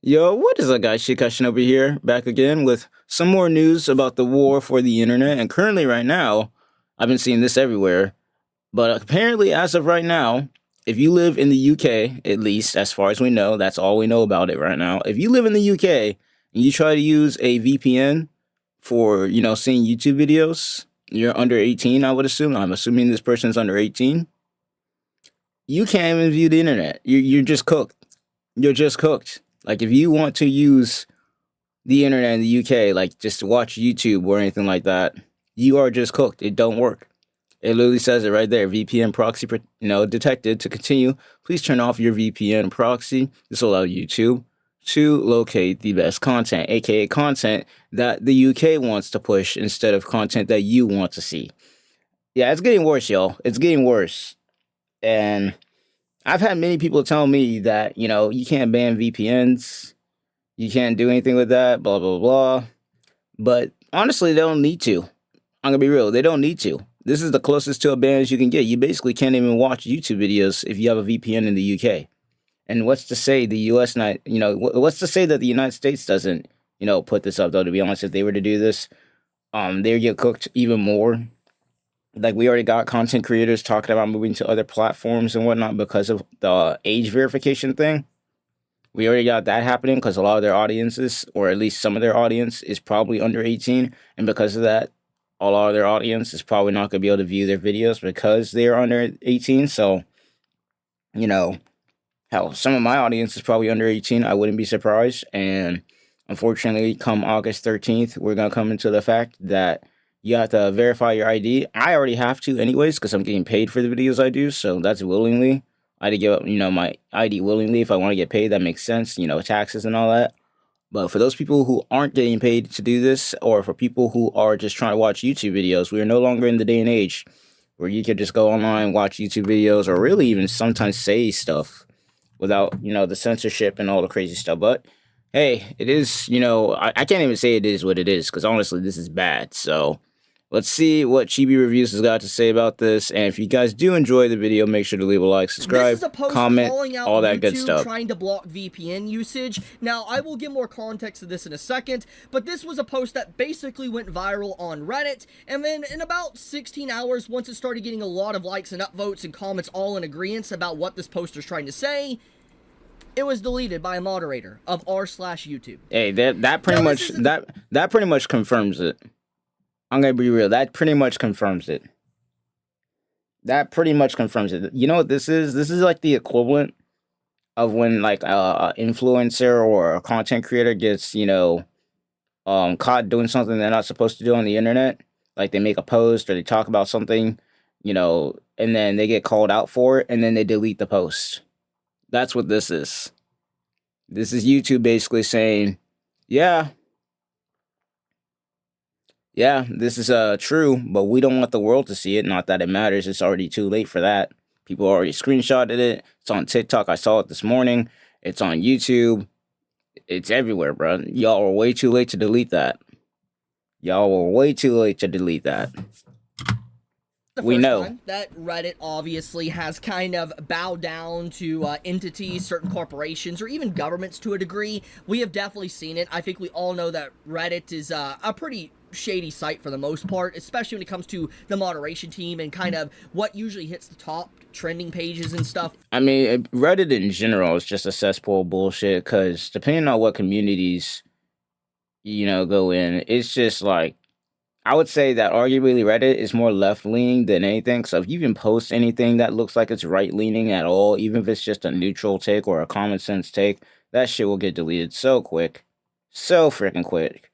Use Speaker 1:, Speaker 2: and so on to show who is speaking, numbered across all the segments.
Speaker 1: Yo, what is up, guys? Shinobi here, back again with some more news about the war for the internet. And currently, right now, I've been seeing this everywhere. But apparently, as of right now, if you live in the UK, at least as far as we know, that's all we know about it right now. If you live in the UK and you try to use a VPN for, seeing YouTube videos, you're under 18, I would assume. I'm assuming this person's under 18. You can't even view the internet. You're just cooked. You're just cooked. Like, if you want to use the internet in the UK, like just to watch YouTube or anything like that, you are just cooked. It don't work. It literally says it right there. VPN proxy, detected. To continue, please turn off your VPN proxy. This will allow YouTube to locate the best content, aka content that the UK wants to push instead of content that you want to see. Yeah, it's getting worse, y'all. It's getting worse. And I've had many people tell me that, you can't ban VPNs, you can't do anything with that, blah, blah, blah. But honestly, they don't need to. I'm going to be real. They don't need to. This is the closest to a ban as you can get. You basically can't even watch YouTube videos if you have a VPN in the UK. And what's to say the US not, what's to say that the United States doesn't, put this up, though, to be honest, if they were to do this, they would get cooked even more. Like, we already got content creators talking about moving to other platforms and whatnot because of the age verification thing. We already got that happening because a lot of their audiences, or at least some of their audience, is probably under 18. And because of that, a lot of their audience is probably not going to be able to view their videos because they are under 18. So, hell, some of my audience is probably under 18. I wouldn't be surprised. And unfortunately, come August 13th, we're going to come into the fact that you have to verify your ID. I already have to anyways because I'm getting paid for the videos I do, so that's willingly. I had to give up, my ID willingly if I want to get paid. That makes sense, taxes and all that. But for those people who aren't getting paid to do this, or for people who are just trying to watch YouTube videos, we are no longer in the day and age where you could just go online, watch YouTube videos, or really even sometimes say stuff without, the censorship and all the crazy stuff. But hey, it is, I can't even say it is what it is because honestly, this is bad. So let's see what Chibi Reviews has got to say about this. And if you guys do enjoy the video, make sure to leave a like, subscribe, comment, all that good stuff.
Speaker 2: Trying to block VPN usage. Now, I will give more context to this in a second, but this was a post that basically went viral on Reddit, and then in about 16 hours, once it started getting a lot of likes and upvotes and comments all in agreement about what this poster's trying to say, it was deleted by a moderator of r/YouTube.
Speaker 1: Hey, that pretty much confirms it. I'm gonna be real. That pretty much confirms it. That pretty much confirms it. You know what this is? This is like the equivalent of when like a influencer or a content creator gets, caught doing something they're not supposed to do on the internet. Like they make a post or they talk about something, and then they get called out for it and then they delete the post. That's what this is. This is YouTube basically saying, yeah, this is true, but we don't want the world to see it. Not that it matters. It's already too late for that. People already screenshotted it. It's on TikTok. I saw it this morning. It's on YouTube. It's everywhere, bro. Y'all were way too late to delete that.
Speaker 2: We know that Reddit obviously has kind of bowed down to entities, certain corporations, or even governments to a degree. We have definitely seen it. I think we all know that Reddit is a pretty shady site for the most part, especially when it comes to the moderation team and kind of what usually hits the top trending pages and stuff.
Speaker 1: I mean, Reddit in general is just a cesspool of bullshit because depending on what communities, go in, it's just like, I would say that arguably Reddit is more left-leaning than anything. So if you even post anything that looks like it's right-leaning at all, even if it's just a neutral take or a common sense take, that shit will get deleted so quick. So freaking quick.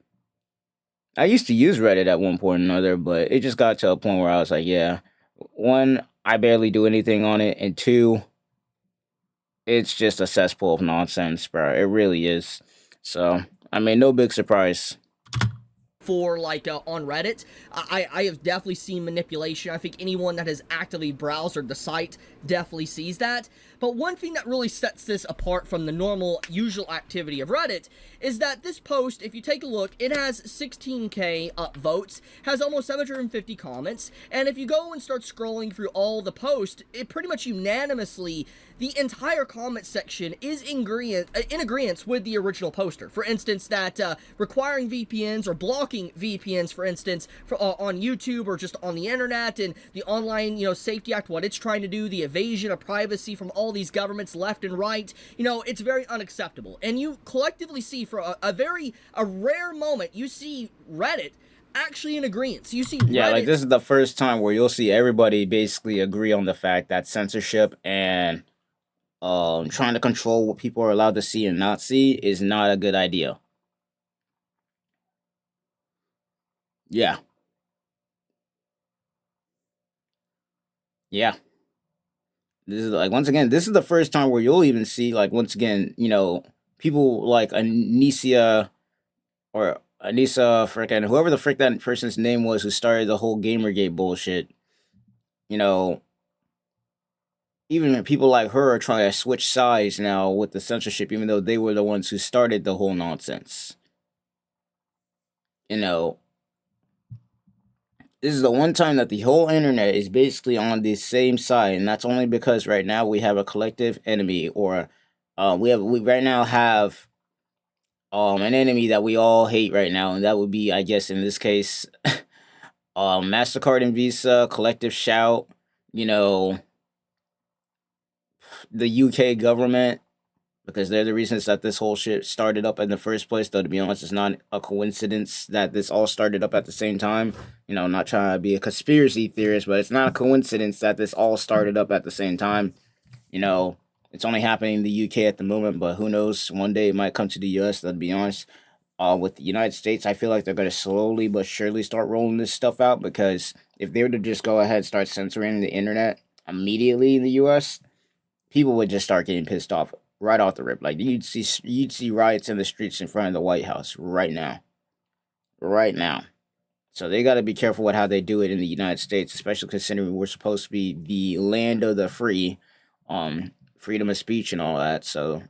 Speaker 1: I used to use Reddit at one point or another, but it just got to a point where I was like, yeah, one, I barely do anything on it, and two, it's just a cesspool of nonsense, bro. It really is. So, I mean, no big surprise.
Speaker 2: For like on Reddit, I have definitely seen manipulation. I think anyone that has actively browsed the site definitely sees that. But one thing that really sets this apart from the normal, usual activity of Reddit is that this post, if you take a look, it has 16k upvotes, has almost 750 comments, and if you go and start scrolling through all the posts, it pretty much unanimously, the entire comment section is in agreement with the original poster. For instance, that requiring VPNs or blocking VPNs, for instance, on YouTube or just on the internet, and the Online, Safety Act, what it's trying to do, the evasion of privacy from all these governments left and right, it's very unacceptable. And you collectively see for a rare moment, you see Reddit actually in agreement. So you see
Speaker 1: Yeah,
Speaker 2: Reddit,
Speaker 1: like this is the first time where you'll see everybody basically agree on the fact that censorship and trying to control what people are allowed to see and not see is not a good idea. Yeah. Yeah. This is like, once again, this is the first time where you'll even see, like, once again, people like Anisia or Anissa frickin' whoever the frick that person's name was who started the whole Gamergate bullshit. You know, even people like her are trying to switch sides now with the censorship, even though they were the ones who started the whole nonsense. You know, this is the one time that the whole internet is basically on the same side, and that's only because right now we have a collective enemy, or we right now have an enemy that we all hate right now, and that would be, I guess, in this case, MasterCard and Visa, Collective Shout, you know, the UK government, because they're the reasons that this whole shit started up in the first place. Though, to be honest, it's not a coincidence that this all started up at the same time. Not trying to be a conspiracy theorist, but it's not a coincidence that this all started up at the same time. It's only happening in the UK at the moment, but who knows? One day it might come to the US, to be honest. With the United States, I feel like they're going to slowly but surely start rolling this stuff out, because if they were to just go ahead and start censoring the internet immediately in the US, people would just start getting pissed off right off the rip. Like, you'd see riots in the streets in front of the White House right now. Right now. So they got to be careful with how they do it in the United States, especially considering we're supposed to be the land of the free, freedom of speech and all that. So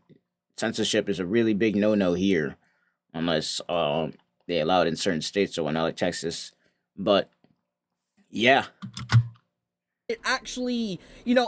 Speaker 1: censorship is a really big no-no here, unless they allow it in certain states or whatnot, like Texas. But yeah,
Speaker 2: it actually,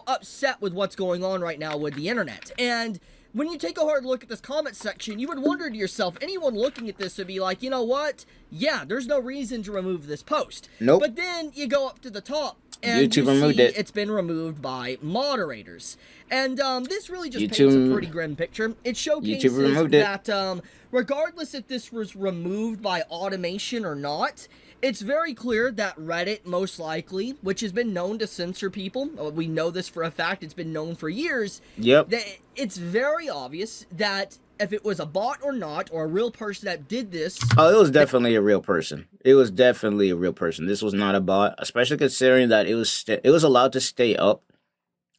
Speaker 2: upset with what's going on right now with the internet. And when you take a hard look at this comment section, you would wonder to yourself, anyone looking at this would be like, you know what? Yeah, there's no reason to remove this post.
Speaker 1: Nope.
Speaker 2: But then you go up to the top, and
Speaker 1: YouTube removed it.
Speaker 2: It's been removed by moderators. And this really just
Speaker 1: YouTube,
Speaker 2: paints a pretty grim picture. It showcases that regardless if this was removed by automation or not, it's very clear that Reddit, most likely, which has been known to censor people, we know this for a fact, it's been known for years.
Speaker 1: Yep.
Speaker 2: That it's very obvious that if it was a bot or not, or a real person that did this...
Speaker 1: Oh, it was definitely a real person. It was definitely a real person. This was not a bot, especially considering that it was allowed to stay up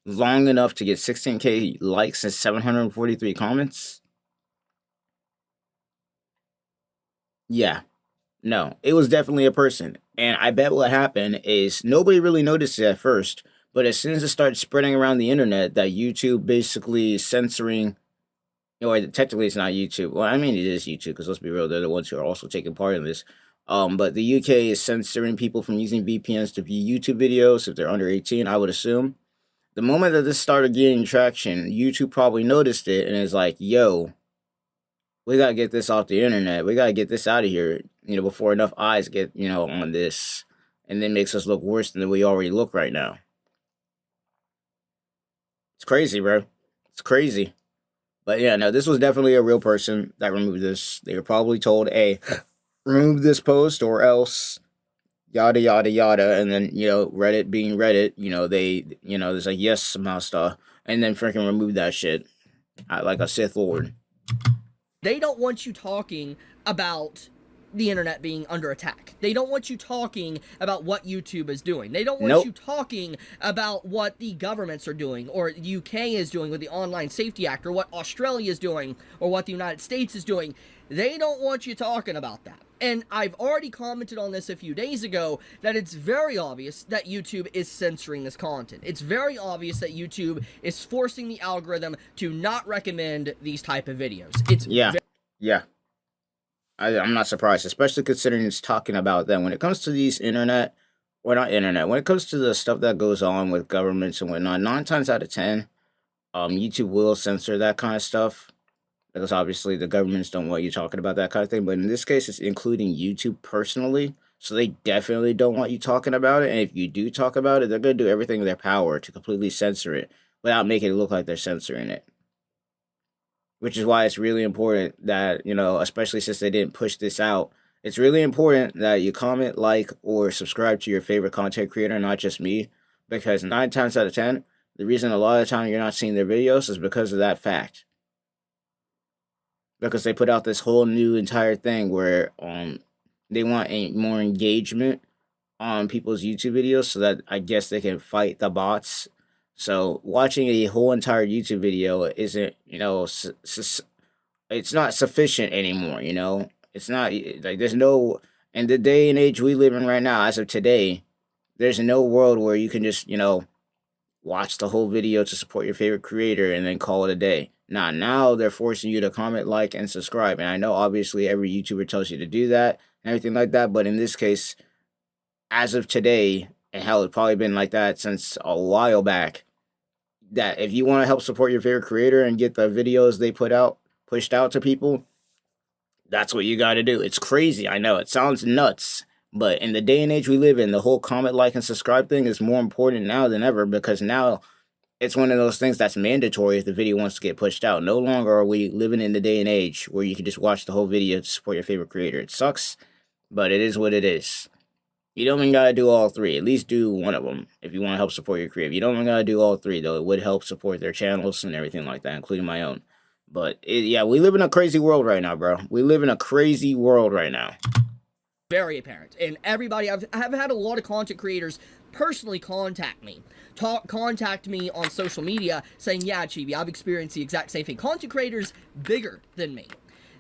Speaker 1: long enough to get 16k likes and 743 comments. Yeah. No, it was definitely a person. And I bet what happened is nobody really noticed it at first, but as soon as it started spreading around the internet that YouTube basically censoring, or technically it's not YouTube. Well, I mean, it is YouTube, because let's be real, they're the ones who are also taking part in this. But the UK is censoring people from using VPNs to view YouTube videos if they're under 18, I would assume. The moment that this started getting traction, YouTube probably noticed it and is like, yo, we gotta get this off the internet. We gotta get this out of here, before enough eyes get, on this, and then makes us look worse than we already look right now. It's crazy, bro. It's crazy. But yeah, no, this was definitely a real person that removed this. They were probably told, hey, remove this post or else yada yada yada, and then Reddit being Reddit, they there's like yes master, and then freaking remove that shit like a Sith Lord.
Speaker 2: They don't want you talking about the internet being under attack. They don't want you talking about what YouTube is doing. They don't want
Speaker 1: Nope.
Speaker 2: you talking about what the governments are doing, or the UK is doing with the Online Safety Act, or what Australia is doing, or what the United States is doing. They don't want you talking about that. And I've already commented on this a few days ago that it's very obvious that YouTube is censoring this content. It's very obvious that YouTube is forcing the algorithm to not recommend these type of videos.
Speaker 1: Yeah. I'm not surprised, especially considering it's talking about them. When it comes to these internet, or not internet, when it comes to the stuff that goes on with governments and whatnot, 9 times out of 10, YouTube will censor that kind of stuff because obviously the governments don't want you talking about that kind of thing. But in this case, it's including YouTube personally, so they definitely don't want you talking about it. And if you do talk about it, they're going to do everything in their power to completely censor it without making it look like they're censoring it. Which is why it's really important that, especially since they didn't push this out, it's really important that you comment, like, or subscribe to your favorite content creator, not just me, because 9 times out of 10, the reason a lot of the time you're not seeing their videos is because of that fact. Because they put out this whole new entire thing where they want more engagement on people's YouTube videos so that I guess they can fight the bots. So watching a whole entire YouTube video isn't, it's not sufficient anymore, It's not like there's no, in the day and age we live in right now, as of today, there's no world where you can just, watch the whole video to support your favorite creator and then call it a day. Now they're forcing you to comment, like, and subscribe. And I know obviously every YouTuber tells you to do that and everything like that, but in this case, as of today, and hell, it's probably been like that since a while back, that if you want to help support your favorite creator and get the videos they put out pushed out to people, that's what you got to do. It's crazy, I know, it sounds nuts, but in the day and age we live in, the whole comment, like, and subscribe thing is more important now than ever, because now it's one of those things that's mandatory if the video wants to get pushed out. No longer are we living in the day and age where you can just watch the whole video to support your favorite creator. It sucks, but it is what it is. You don't even gotta do all three. At least do one of them if you want to help support your creator. You don't even gotta do all three, though. It would help support their channels and everything like that, including my own. But yeah, we live in a crazy world right now, bro. We live in a crazy world right now.
Speaker 2: Very apparent. And everybody, I've had a lot of content creators personally contact me. Contact me on social media saying, yeah, Chibi, I've experienced the exact same thing. Content creators bigger than me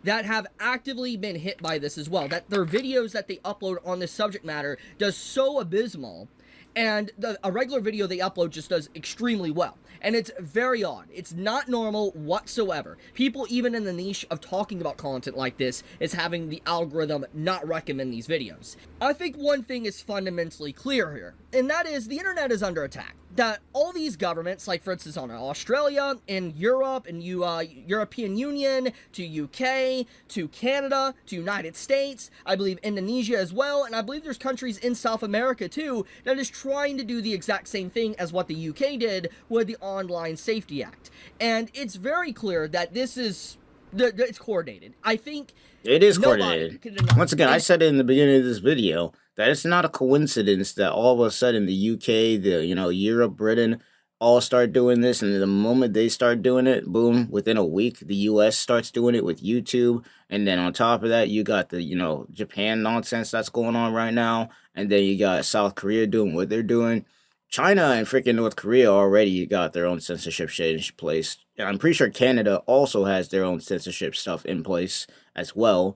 Speaker 2: that have actively been hit by this as well. That their videos that they upload on this subject matter does so abysmal, and a regular video they upload just does extremely well. And it's very odd. It's not normal whatsoever. People, even in the niche of talking about content like this, is having the algorithm not recommend these videos. I think one thing is fundamentally clear here, and that is the internet is under attack. That all these governments, like for instance on Australia, in Europe, and European Union, to UK, to Canada, to United States, I believe Indonesia as well, and I believe there's countries in South America too that is trying to do the exact same thing as what the UK did with the Online Safety Act. And it's very clear that this is, it's coordinated. I think
Speaker 1: it is coordinated. Once again, I said it in the beginning of this video that it's not a coincidence that all of a sudden the UK, Europe, Britain, all start doing this, and the moment they start doing it, boom, within a week, the US starts doing it with YouTube, and then on top of that, you got the, Japan nonsense that's going on right now, and then you got South Korea doing what they're doing. China and freaking North Korea already got their own censorship shit in place. And I'm pretty sure Canada also has their own censorship stuff in place as well.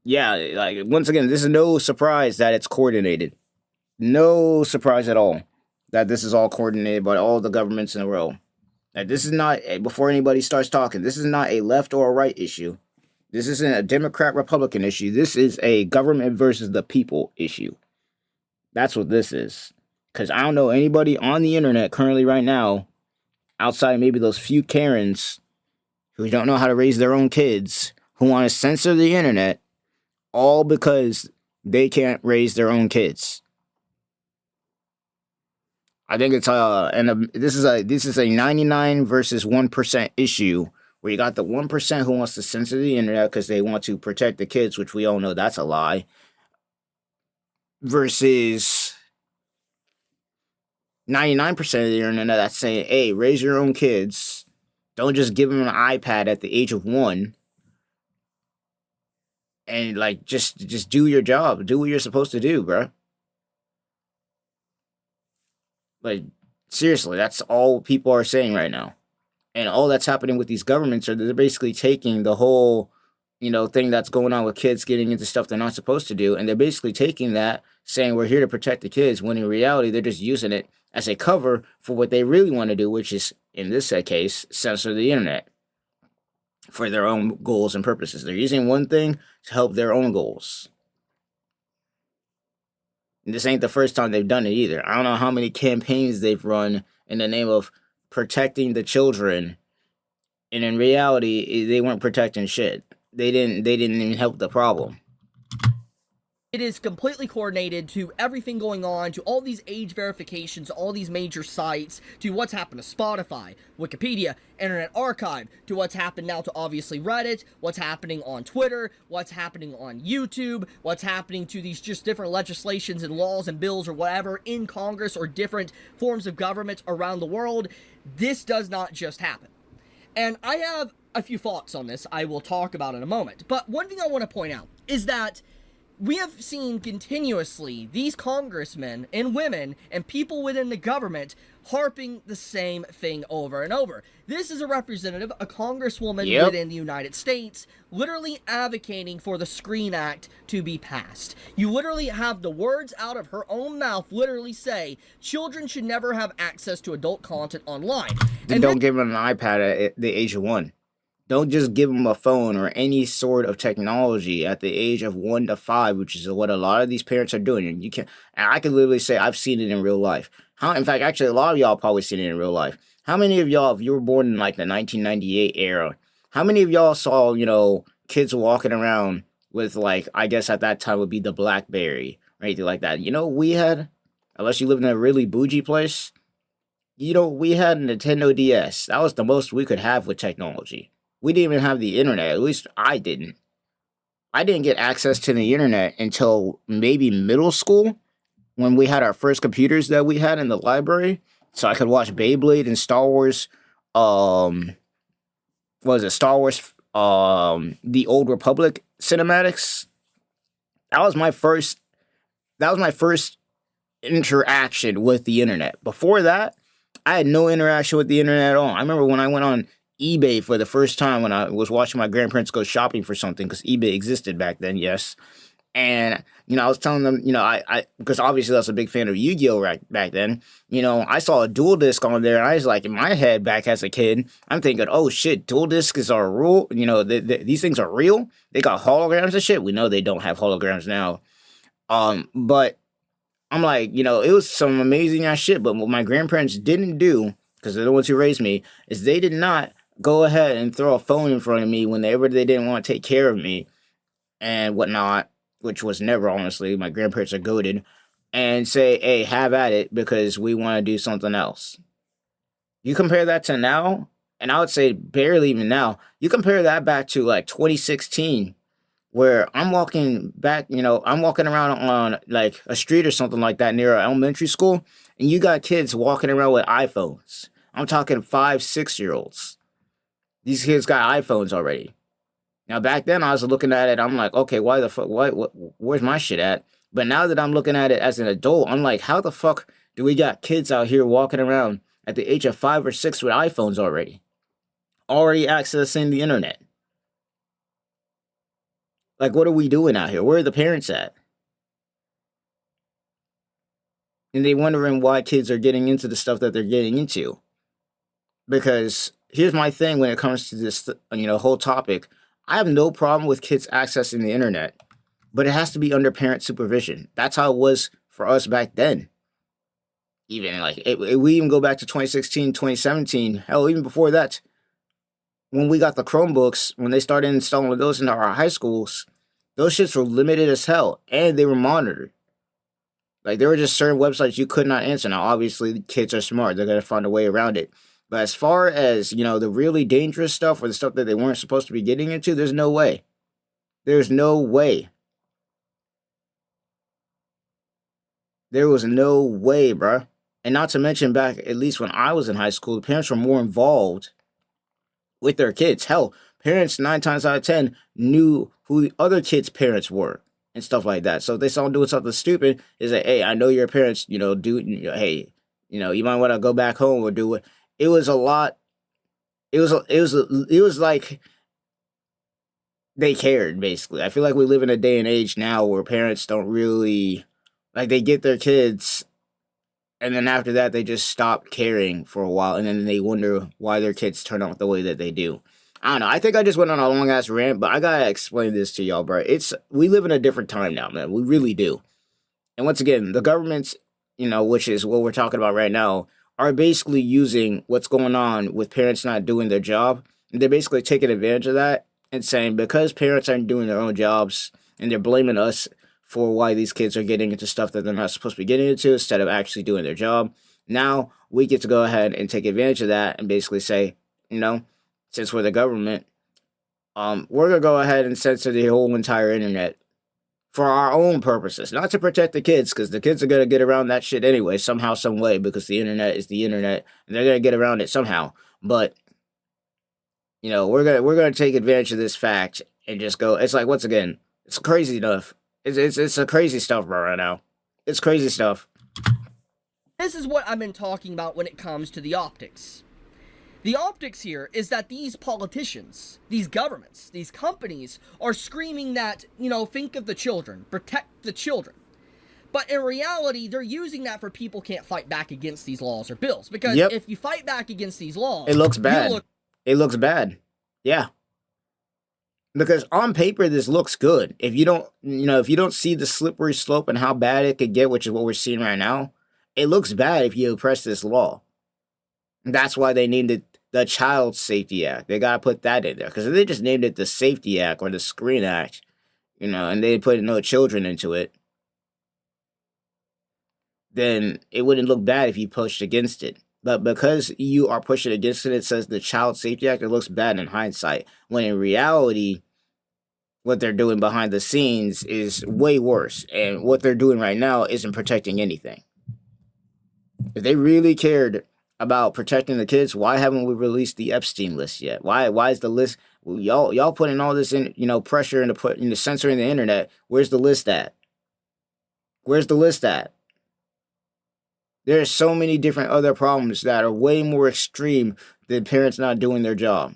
Speaker 1: Yeah, like, once again, this is no surprise that it's coordinated. No surprise at all that this is all coordinated by all the governments in the world. That this is not, before anybody starts talking, this is not a left or a right issue. This isn't a Democrat-Republican issue. This is a government versus the people issue. That's what this is. Because I don't know anybody on the internet currently right now, outside maybe those few Karens who don't know how to raise their own kids, who want to censor the internet, all because they can't raise their own kids. I think it's this is a 99 versus 1% issue, where you got the 1% who wants to censor the internet because they want to protect the kids, which we all know that's a lie, versus 99% of the internet that's saying, hey, raise your own kids, don't just give them an iPad at the age of 1. and like just do your job, do what you're supposed to do, bro. Like seriously, that's all people are saying right now. And all that's happening with these governments are they're basically taking the whole, thing that's going on with kids getting into stuff they're not supposed to do, and they're basically taking that, saying we're here to protect the kids, when in reality they're just using it as a cover for what they really want to do, which is in this case censor the internet for their own goals and purposes. They're using one thing to help their own goals. And this ain't the first time they've done it either. I don't know how many campaigns they've run in the name of protecting the children, and in reality, they weren't protecting shit. They didn't even help the problem.
Speaker 2: It is completely coordinated to everything going on, to all these age verifications, all these major sites, to what's happened to Spotify, Wikipedia, Internet Archive, to what's happened now to obviously Reddit, what's happening on Twitter, what's happening on YouTube, what's happening to these just different legislations and laws and bills or whatever in Congress or different forms of government around the world. This does not just happen. And I have a few thoughts on this I will talk about in a moment. But one thing I want to point out is that we have seen continuously these congressmen and women and people within the government harping the same thing over and over. This is a representative, a congresswoman within the United States, literally advocating for the Screen Act to be passed. You literally have the words out of her own mouth literally say, children should never have access to adult content online.
Speaker 1: And don't give them an iPad at the age of 1. Don't just give them a phone or any sort of technology at the age of 1 to 5, which is what a lot of these parents are doing. And I can literally say I've seen it in real life. In fact, actually, a lot of y'all probably seen it in real life. How many of y'all, if you were born in like the 1998 era, how many of y'all saw, kids walking around with, like, I guess at that time would be the BlackBerry or anything like that? We had, unless you lived in a really bougie place, we had a Nintendo DS. That was the most we could have with technology. We didn't even have the internet. At least I didn't. I didn't get access to the internet until maybe middle school, when we had our first computers that we had in the library. So I could watch Beyblade and Star Wars. What was it? Star Wars, the Old Republic cinematics. That was my first interaction with the internet. Before that, I had no interaction with the internet at all. I remember when I went on eBay for the first time when I was watching my grandparents go shopping for something, because eBay existed back then, yes. And, I was telling them, I because obviously I was a big fan of Yu-Gi-Oh! Back then, I saw a dual disc on there, and I was like, in my head back as a kid, I'm thinking, oh shit, dual discs are real, these things are real? They got holograms and shit? We know they don't have holograms now. But I'm like, it was some amazing ass shit, but what my grandparents didn't do, because they're the ones who raised me, is they did not go ahead and throw a phone in front of me whenever they didn't want to take care of me and whatnot, which was never, honestly. My grandparents are goated, and say, hey, have at it, because we want to do something else. You compare that to now, and I would say barely even now, you compare that back to like 2016, where I'm walking back, I'm walking around on like a street or something like that near an elementary school, and you got kids walking around with iPhones. I'm talking 5, 6-year-olds. These kids got iPhones already. Now, back then, I was looking at it, I'm like, okay, why the fuck, where's my shit at? But now that I'm looking at it as an adult, I'm like, how the fuck do we got kids out here walking around at the age of 5 or 6 with iPhones already? Already accessing the internet. Like, what are we doing out here? Where are the parents at? And they wondering why kids are getting into the stuff that they're getting into. Because here's my thing when it comes to this, whole topic. I have no problem with kids accessing the internet, but it has to be under parent supervision. That's how it was for us back then. Even like we even go back to 2016, 2017. Hell, even before that, when we got the Chromebooks, when they started installing those into our high schools, those shits were limited as hell, and they were monitored. Like, there were just certain websites you could not answer. Now, obviously, kids are smart. They're going to find a way around it. But as far as, the really dangerous stuff or the stuff that they weren't supposed to be getting into, there's no way. There's no way. There was no way, bruh. And not to mention back, at least when I was in high school, the parents were more involved with their kids. Hell, parents 9 times out of 10 knew who other kids' parents were and stuff like that. So if they saw them doing something stupid, it's like, hey, I know your parents, do, hey, you might want to go back home or do it. It was a lot. It was like they cared, basically. I feel like we live in a day and age now where parents don't really, like, they get their kids, and then after that, they just stop caring for a while, and then they wonder why their kids turn out the way that they do. I don't know. I think I just went on a long ass rant, but I gotta explain this to y'all, bro. We live in a different time now, man. We really do. And once again, the governments, which is what we're talking about right now, are basically using what's going on with parents not doing their job. And they're basically taking advantage of that and saying because parents aren't doing their own jobs and they're blaming us for why these kids are getting into stuff that they're not supposed to be getting into instead of actually doing their job. Now we get to go ahead and take advantage of that and basically say, since we're the government, we're gonna go ahead and censor the whole entire internet for our own purposes, not to protect the kids, because the kids are gonna get around that shit anyway, somehow, some way, because the internet is the internet, and they're gonna get around it somehow. But we're gonna take advantage of this fact and just go. It's like once again, it's crazy enough. It's a crazy stuff, bro. Right now, it's crazy stuff.
Speaker 2: This is what I've been talking about when it comes to the optics. The optics here is that these politicians, these governments, these companies are screaming that, think of the children, protect the children. But in reality, they're using that for people can't fight back against these laws or bills. Because if you fight back against these laws,
Speaker 1: it looks bad. It looks bad. Yeah. Because on paper, this looks good. If you don't see the slippery slope and how bad it could get, which is what we're seeing right now, it looks bad if you oppress this law. That's why they named it the Child Safety Act. They gotta put that in there. Because if they just named it the Safety Act or the Screen Act, and they put no children into it, then it wouldn't look bad if you pushed against it. But because you are pushing against it, it says the Child Safety Act, it looks bad in hindsight. When in reality, what they're doing behind the scenes is way worse. And what they're doing right now isn't protecting anything. If they really cared about protecting the kids, why haven't we released the Epstein list yet? Why is the list, y'all putting all this in, pressure into censoring the internet? Where's the list at? Where's the list at? There's so many different other problems that are way more extreme than parents not doing their job.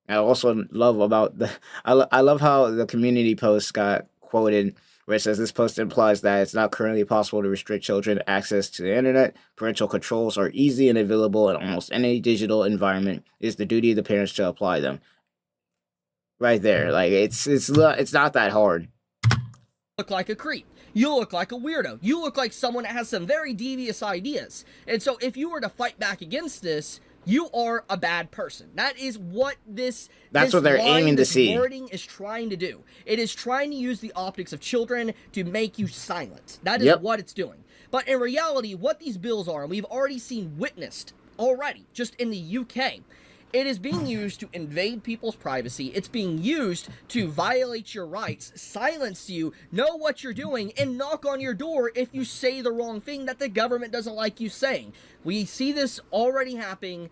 Speaker 1: I also love I love how the community post got quoted where it says this post implies that it's not currently possible to restrict children access to the internet. Parental controls are easy and available in almost any digital environment. It is the duty of the parents to apply them. Right there, like it's not that hard.
Speaker 2: Look like a creep. You look like a weirdo. You look like someone that has some very devious ideas. And so if you were to fight back against this, you are a bad person. That is what That's what they're aiming to see. Wording is trying to do. It is trying to use the optics of children to make you silent. That is what it's doing. But in reality, what these bills are, and we've already witnessed already, just in the UK, it is being used to invade people's privacy. It's being used to violate your rights, silence you, know what you're doing, and knock on your door if you say the wrong thing that the government doesn't like you saying. We see this already happening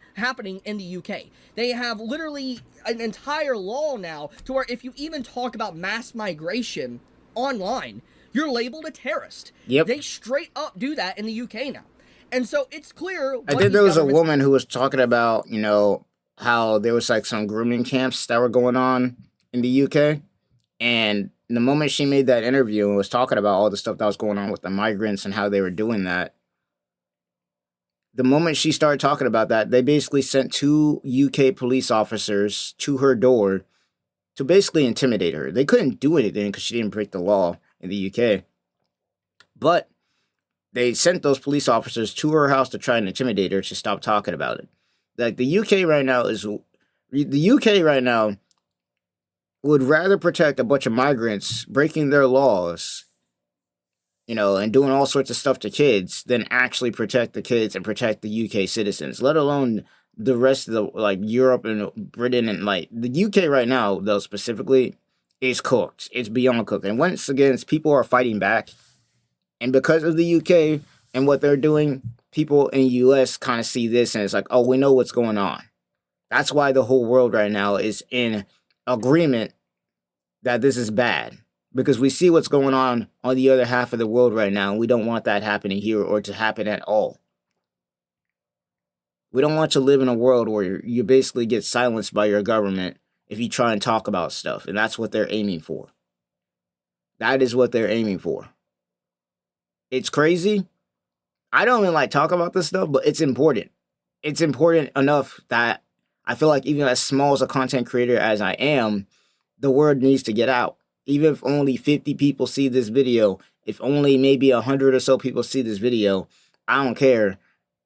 Speaker 2: in the UK. They have literally an entire law now to where if you even talk about mass migration online, you're labeled a terrorist.
Speaker 1: Yep.
Speaker 2: They straight up do that in the UK now. And so it's clear.
Speaker 1: I think there was a woman who was talking about, how there was like some grooming camps that were going on in the UK. And the moment she made that interview and was talking about all the stuff that was going on with the migrants and how they were doing that, the moment she started talking about that, they basically sent 2 UK police officers to her door to basically intimidate her. They couldn't do anything because she didn't break the law in the UK. But they sent those police officers to her house to try and intimidate her to stop talking about it. Like the UK right now would rather protect a bunch of migrants breaking their laws, and doing all sorts of stuff to kids than actually protect the kids and protect the UK citizens, let alone the rest of the Europe and Britain and the UK right now though specifically is cooked. It's beyond cooked. And once again, people are fighting back, and because of the UK and what they're doing, people in the US kind of see this and it's like, oh, we know what's going on. That's why the whole world right now is in agreement that this is bad. Because we see what's going on the other half of the world right now, and we don't want that happening here or to happen at all. We don't want to live in a world where you basically get silenced by your government if you try and talk about stuff, and that's what they're aiming for. That is what they're aiming for. It's crazy. I don't even like talk about this stuff, but it's important. It's important enough that I feel like even as small as a content creator as I am, the word needs to get out. Even if only 50 people see this video, if only maybe 100 or so people see this video, I don't care.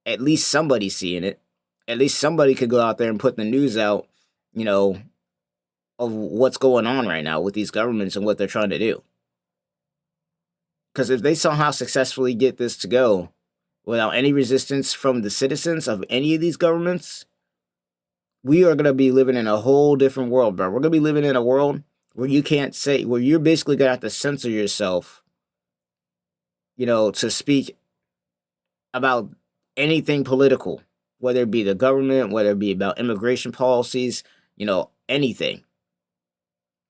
Speaker 1: At least somebody's seeing it. At least somebody could go out there and put the news out, of what's going on right now with these governments and what they're trying to do. Because if they somehow successfully get this to go without any resistance from the citizens of any of these governments, we are going to be living in a whole different world, bro. We're going to be living in a world where you can't say, where you're basically going to have to censor yourself, to speak about anything political, whether it be the government, whether it be about immigration policies, anything.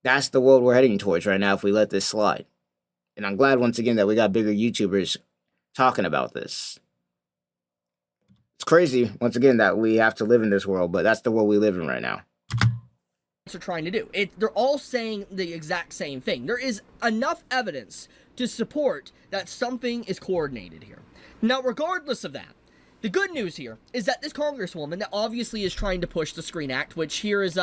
Speaker 1: That's the world we're heading towards right now if we let this slide. And I'm glad once again that we got bigger YouTubers talking about this. It's crazy, once again, that we have to live in this world, but that's the world we live in right now.
Speaker 2: Are trying to do. They're all saying the exact same thing. There is enough evidence to support that something is coordinated here. Now, regardless of that, the good news here is that this congresswoman that obviously is trying to push the Screen Act, which here is,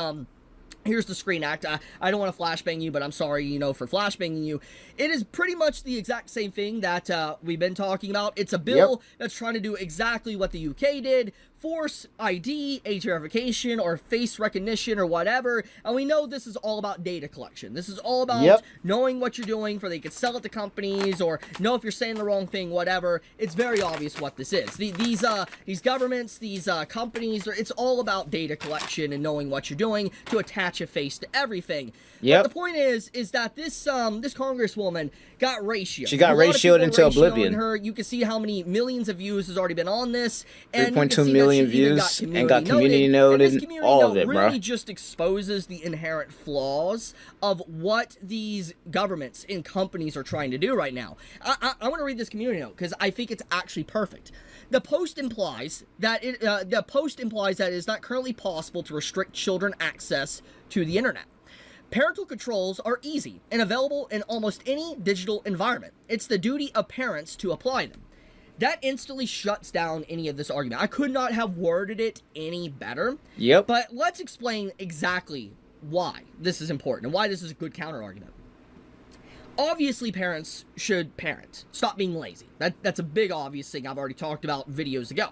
Speaker 2: here's the Screen Act. I don't want to flashbang you, but I'm sorry, for flashbanging you. It is pretty much the exact same thing that we've been talking about. It's a bill that's trying to do exactly what the UK did. Force ID, age verification, or face recognition, or whatever. And we know this is all about data collection. This is all about knowing what you're doing for they could sell it to companies, or know if you're saying the wrong thing, whatever. It's very obvious what this is. These governments, these companies, it's all about data collection and knowing what you're doing to attach a face to everything. But the point is that this congresswoman got ratioed.
Speaker 1: She got ratioed into oblivion.
Speaker 2: Her. You can see how many millions of views has already been on this, and
Speaker 1: 3.2 million views and got community noted, all of it, bro.
Speaker 2: Really just exposes the inherent flaws of what these governments and companies are trying to do right now. I want to read this community note because I think it's actually perfect. The post implies that it is not currently possible to restrict children access to the internet. Parental controls are easy and available in almost any digital environment. It's the duty of parents to apply them. That instantly shuts down any of this argument. I could not have worded it any better. But let's explain exactly why this is important and why this is a good counter-argument. Obviously, parents should parent. Stop being lazy. That's a big obvious thing I've already talked about videos ago.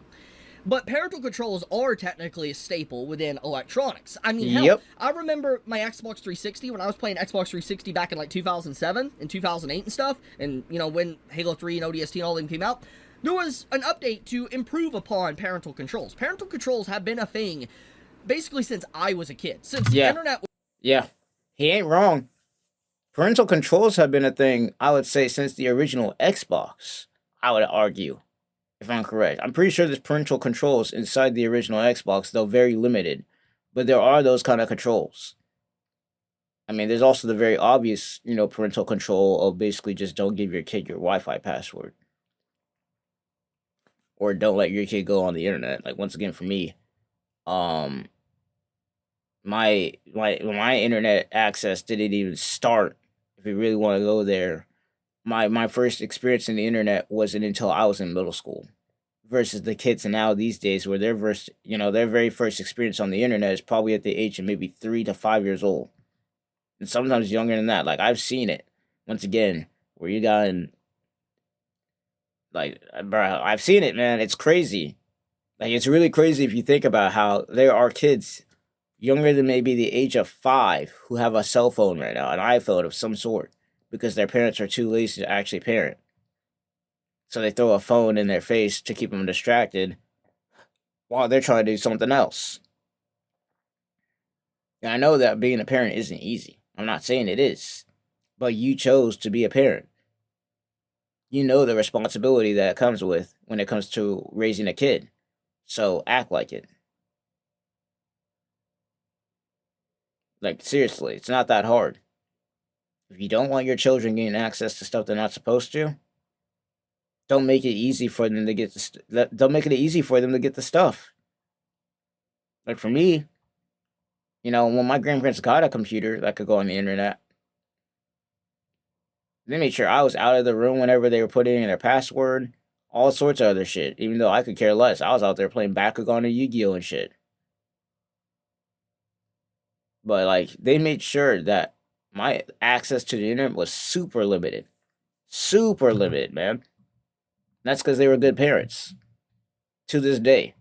Speaker 2: But parental controls are technically a staple within electronics. I mean, hell, I remember my Xbox 360 when I was playing Xbox 360 back in like 2007 and 2008 and stuff. And, when Halo 3 and ODST and all of them came out, there was an update to improve upon parental controls. Parental controls have been a thing basically since I was a kid. Since the internet...
Speaker 1: He ain't wrong. Parental controls have been a thing, I would say, since the original Xbox, I would argue. If I'm correct. I'm pretty sure there's parental controls inside the original Xbox, though very limited. But there are those kind of controls. I mean, there's also the very obvious, parental control of basically just don't give your kid your Wi-Fi password. Or don't let your kid go on the internet. Like, once again, for me, my internet access didn't even start, if you really want to go there. My first experience in the internet wasn't until I was in middle school, versus the kids now these days where their very first experience on the internet is probably at the age of maybe 3 to 5 years old, and sometimes younger than that. Like, I've seen it once again where you got in, like, bro, I've seen it, man. It's crazy. Like, it's really crazy if you think about how there are kids younger than maybe the age of 5 who have a cell phone right now, an iPhone of some sort, because their parents are too lazy to actually parent. So they throw a phone in their face to keep them distracted while they're trying to do something else. And I know that being a parent isn't easy. I'm not saying it is. But you chose to be a parent. You know the responsibility that it comes with when it comes to raising a kid. So act like it. Like, seriously, it's not that hard. If you don't want your children getting access to stuff they're not supposed to, don't make it easy for them to get don't make it easy for them to get the stuff. Like for me, when my grandparents got a computer that could go on the internet, they made sure I was out of the room whenever they were putting in their password, all sorts of other shit. Even though I could care less, I was out there playing Bakugan and Yu-Gi-Oh and shit. But like, they made sure that my access to the internet was super limited, man. That's because they were good parents. To this day.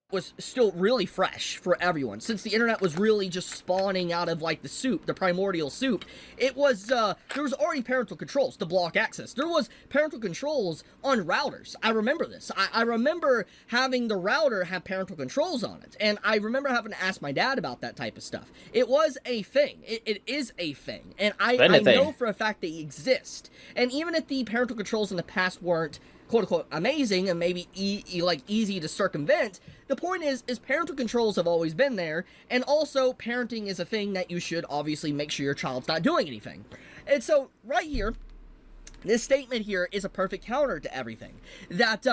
Speaker 2: Was still really fresh for everyone. Since the internet was really just spawning out of like the soup, the primordial soup, it was there was already parental controls to block access. There was parental controls on routers. I remember this. I remember having the router have parental controls on it, and I remember having to ask my dad about that type of stuff. It was a thing. It is a thing, and I know for a fact they exist. And even if the parental controls in the past weren't quote-unquote amazing and maybe easy to circumvent, the point is parental controls have always been there, and also parenting is a thing that you should obviously make sure your child's not doing anything. And so right here, this statement here is a perfect counter to everything. That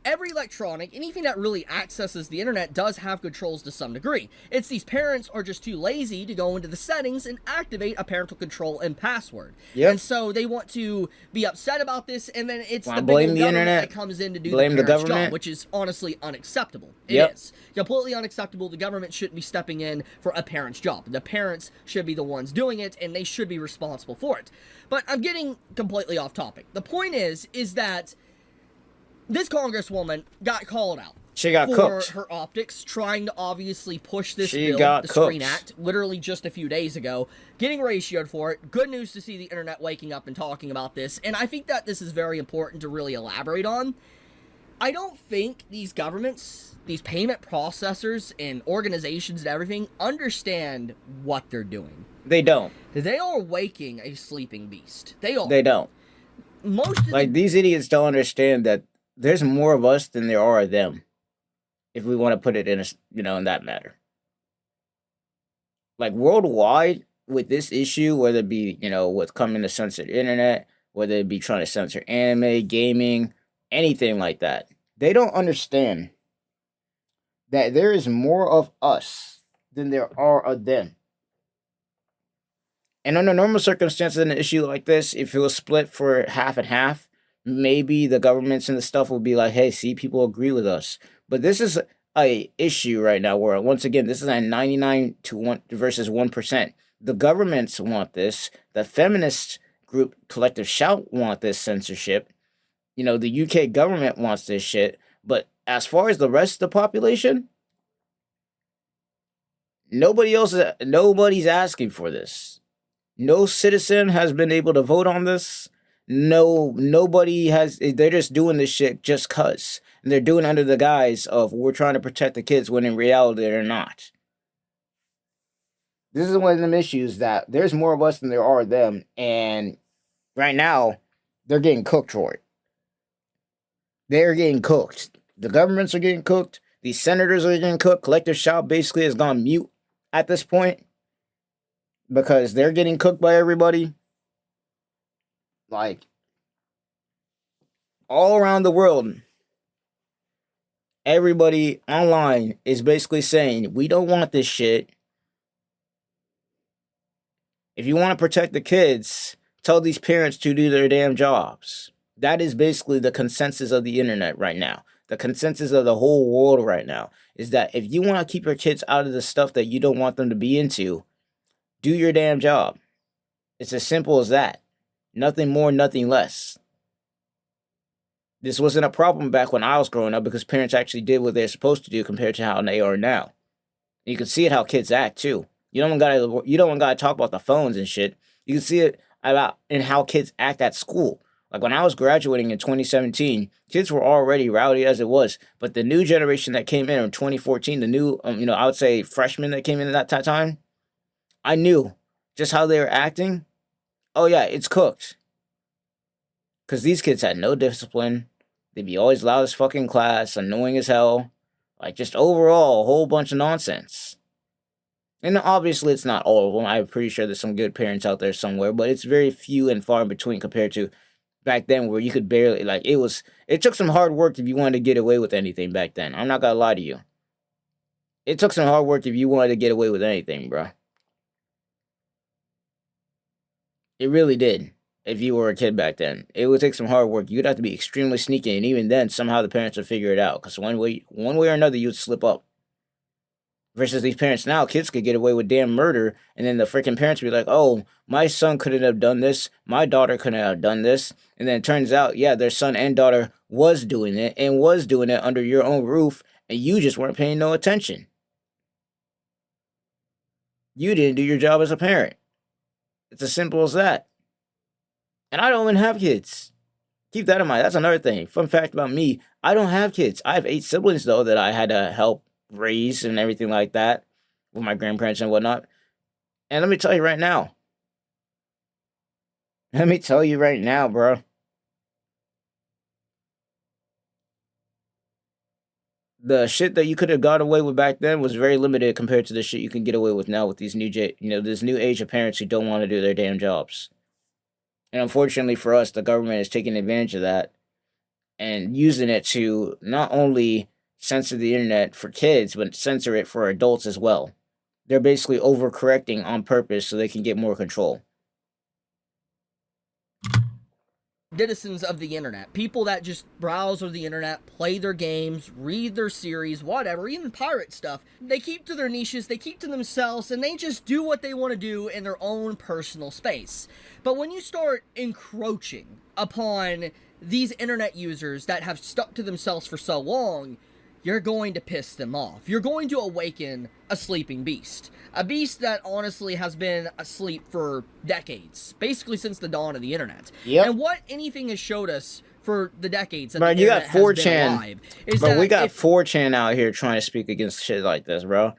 Speaker 2: every electronic, anything that really accesses the internet does have controls to some degree. It's these parents are just too lazy to go into the settings and activate a parental control and password. Yep. And so they want to be upset about this, and then it's the big old government that comes in to do the parent's job, which is honestly unacceptable. It is completely unacceptable. The government shouldn't be stepping in for a parent's job. The parents should be the ones doing it, and they should be responsible for it. But I'm getting completely off topic. The point is that this congresswoman got called out.
Speaker 1: She got cooked
Speaker 2: for her optics, trying to obviously push this bill, the Screen Act, literally just a few days ago, getting ratioed for it. Good news to see the internet waking up and talking about this, and I think that this is very important to really elaborate on. I don't think these governments, these payment processors and organizations and everything understand what they're doing.
Speaker 1: They don't.
Speaker 2: They are waking a sleeping beast. They are.
Speaker 1: They don't.
Speaker 2: Most of
Speaker 1: these idiots don't understand that there's more of us than there are of them, if we want to put it in in that matter. Like worldwide, with this issue, whether it be what's coming to censor the internet, whether it be trying to censor anime, gaming, anything like that, they don't understand that there is more of us than there are of them. And under normal circumstances, in an issue like this, if it was split for half and half, maybe the governments and the stuff will be like, hey, see, people agree with us. But this is a issue right now where, once again, this is a 99 to 1 versus 1%. The governments want this. The feminist group Collective Shout want this censorship. The UK government wants this shit. But as far as the rest of the population, nobody's asking for this. No citizen has been able to vote on this. Nobody has. They're just doing this shit just cuz, and they're doing it under the guise of we're trying to protect the kids, when in reality they're not. This is one of them issues that there's more of us than there are of them, and right now they're getting cooked for it. They're getting cooked. The governments are getting cooked. These senators are getting cooked. Collective Shout basically has gone mute at this point because they're getting cooked by everybody. Like, all around the world, everybody online is basically saying, we don't want this shit. If you want to protect the kids, tell these parents to do their damn jobs. That is basically the consensus of the internet right now. The consensus of the whole world right now is that if you want to keep your kids out of the stuff that you don't want them to be into, do your damn job. It's as simple as that. Nothing more, nothing less. This wasn't a problem back when I was growing up because parents actually did what they're supposed to do compared to how they are now. You can see it how kids act too. You don't gotta talk about the phones and shit. You can see it in how kids act at school. Like when I was graduating in 2017, kids were already rowdy as it was. But the new generation that came in 2014, the new, I would say freshmen that came in at that time, I knew just how they were acting. Oh yeah, it's cooked. Because these kids had no discipline. They'd be always loud as fucking class, annoying as hell. Like, just overall, a whole bunch of nonsense. And obviously, it's not all of them. I'm pretty sure there's some good parents out there somewhere, but it's very few and far in between compared to back then where you could barely, like, it took some hard work if you wanted to get away with anything back then. I'm not gonna lie to you. It took some hard work if you wanted to get away with anything, bro. It really did. If you were a kid back then, it would take some hard work. You'd have to be extremely sneaky, and even then, somehow the parents would figure it out. Because one way or another, you'd slip up. Versus these parents now, kids could get away with damn murder, and then the freaking parents would be like, "Oh, my son couldn't have done this. My daughter couldn't have done this." And then it turns out, yeah, their son and daughter was doing it, and was doing it under your own roof, and you just weren't paying no attention. You didn't do your job as a parent. It's as simple as that. And I don't even have kids. Keep that in mind. That's another thing. Fun fact about me, I don't have kids. I have 8 siblings, though, that I had to help raise and everything like that with my grandparents and whatnot. And let me tell you right now. Bro. The shit that you could have got away with back then was very limited compared to the shit you can get away with now with these this new age of parents who don't want to do their damn jobs. And unfortunately for us, the government is taking advantage of that and using it to not only censor the internet for kids, but censor it for adults as well. They're basically overcorrecting on purpose so they can get more control.
Speaker 2: Citizens of the internet, people that just browse over the internet, play their games, read their series, whatever, even pirate stuff, they keep to their niches, they keep to themselves, and they just do what they want to do in their own personal space. But when you start encroaching upon these internet users that have stuck to themselves for so long, you're going to piss them off. You're going to awaken a sleeping beast. A beast that honestly has been asleep for decades. Basically since the dawn of the internet.
Speaker 1: Yep.
Speaker 2: And what anything has showed us for the decades that
Speaker 1: bro,
Speaker 2: the internet has been alive is
Speaker 1: bro,
Speaker 2: that
Speaker 1: we got 4chan out here trying to speak against shit like this, bro.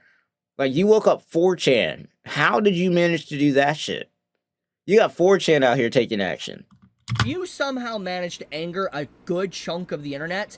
Speaker 1: Like, you woke up 4chan. How did you manage to do that shit? You got 4chan out here taking action.
Speaker 2: You somehow managed to anger a good chunk of the internet,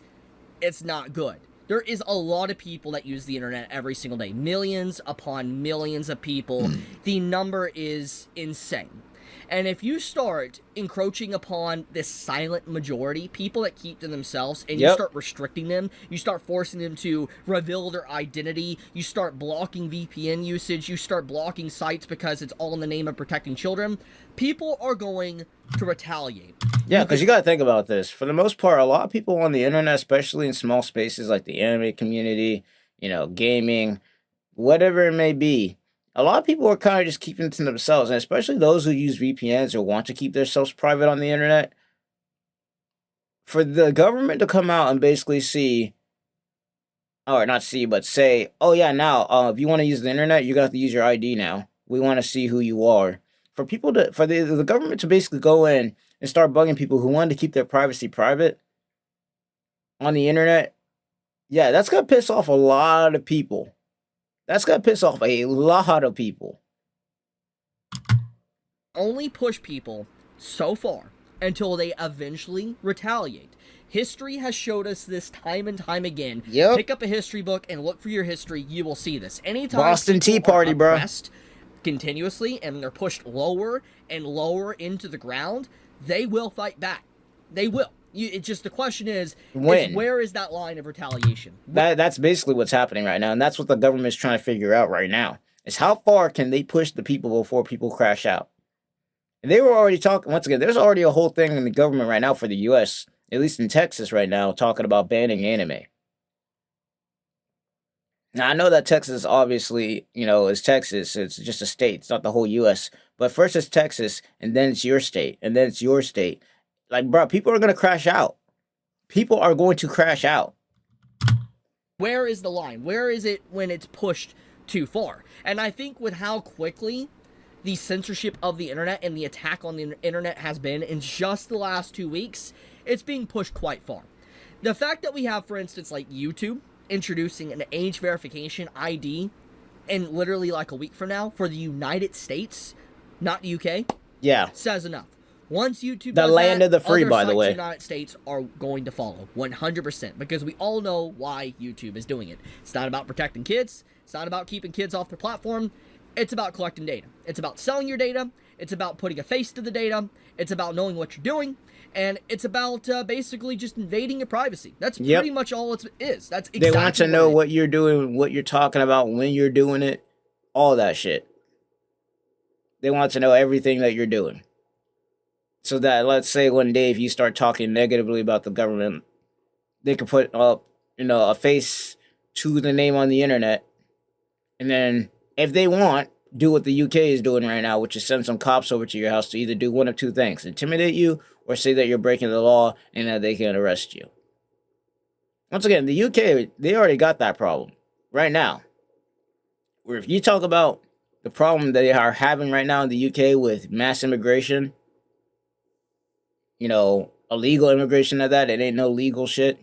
Speaker 2: it's not good. There is a lot of people that use the internet every single day. Millions upon millions of people. The number is insane. And if you start encroaching upon this silent majority, people that keep to themselves, and you start restricting them, you start forcing them to reveal their identity, you start blocking VPN usage, you start blocking sites because it's all in the name of protecting children, people are going to retaliate.
Speaker 1: Yeah, because you got to think about this. For the most part, a lot of people on the internet, especially in small spaces like the anime community, gaming, whatever it may be, a lot of people are kind of just keeping it to themselves, and especially those who use VPNs or want to keep themselves private on the internet. For the government to come out and basically say, oh yeah, now if you want to use the internet, you're gonna have to use your ID now. We want to see who you are. For the government to basically go in and start bugging people who wanted to keep their privacy private on the internet, yeah, that's gonna piss off a lot of people. That's gonna piss off a lot of people.
Speaker 2: Only push people so far until they eventually retaliate. History has showed us this time and time again.
Speaker 1: Yep.
Speaker 2: Pick up a history book and look for your history. You will see this. Anytime
Speaker 1: Boston Tea Party, bro.
Speaker 2: Continuously, and they're pushed lower and lower into the ground, they will fight back. They will. It's just the question is where is that line of retaliation?
Speaker 1: That's basically what's happening right now, and that's what the government's trying to figure out right now. Is how far can they push the people before people crash out? And they were already talking, once again, there's already a whole thing in the government right now for the US, at least in Texas right now, talking about banning anime. Now, I know that Texas obviously, is Texas. It's just a state. It's not the whole US. But first it's Texas, and then it's your state, and then it's your state. Like, bro, people are going to crash out. People are going to crash out.
Speaker 2: Where is the line? Where is it when it's pushed too far? And I think with how quickly the censorship of the internet and the attack on the internet has been in just the last 2 weeks, it's being pushed quite far. The fact that we have, for instance, like YouTube introducing an age verification ID in literally like a week from now for the United States, not the UK,
Speaker 1: yeah,
Speaker 2: says enough. Once YouTube
Speaker 1: The
Speaker 2: does
Speaker 1: land
Speaker 2: that,
Speaker 1: of the free,
Speaker 2: other
Speaker 1: by the
Speaker 2: sites
Speaker 1: way.
Speaker 2: in the United States are going to follow 100% because we all know why YouTube is doing it. It's not about protecting kids. It's not about keeping kids off their platform. It's about collecting data. It's about selling your data. It's about putting a face to the data. It's about knowing what you're doing. And it's about basically just invading your privacy. That's pretty much all it is. That's exactly
Speaker 1: They want to know
Speaker 2: what
Speaker 1: what you're doing, what you're talking about, when you're doing it, all that shit. They want to know everything that you're doing. So that, let's say one day if you start talking negatively about the government, they could put up, a face to the name on the internet. And then if they want, do what the UK is doing right now, which is send some cops over to your house to either do one of two things: intimidate you or say that you're breaking the law and that they can arrest you. Once again, the UK, they already got that problem right now. Where if you talk about the problem they are having right now in the UK with mass immigration, illegal immigration at that, it ain't no legal shit,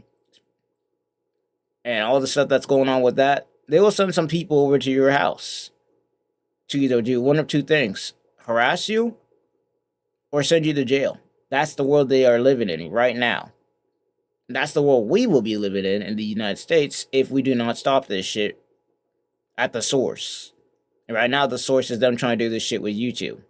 Speaker 1: and all the stuff that's going on with that, they will send some people over to your house to either do one of two things: harass you or send you to jail. That's the world they are living in right now. That's the world we will be living in the United States if we do not stop this shit at the source. And right now, the source is them trying to do this shit with YouTube.